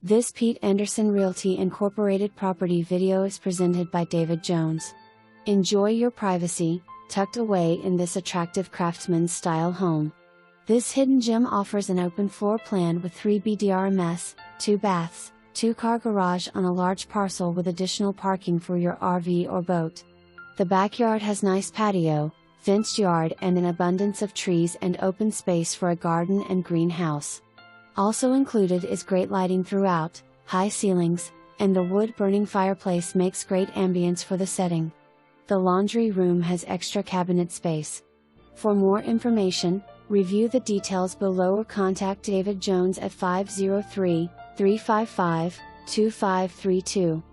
This Pete Anderson Realty Incorporated property video is presented by David Jones. Enjoy your privacy, tucked away in this attractive Craftsman-style home. This hidden gem offers an open floor plan with 3 bdrms, 2 baths, 2-car garage on a large parcel with additional parking for your RV or boat. The backyard has nice patio, fenced yard and an abundance of trees and open space for a garden and greenhouse. Also included is great lighting throughout, high ceilings, and the wood-burning fireplace makes great ambience for the setting. The laundry room has extra cabinet space. For more information, review the details below or contact David Jones at 503-355-2532.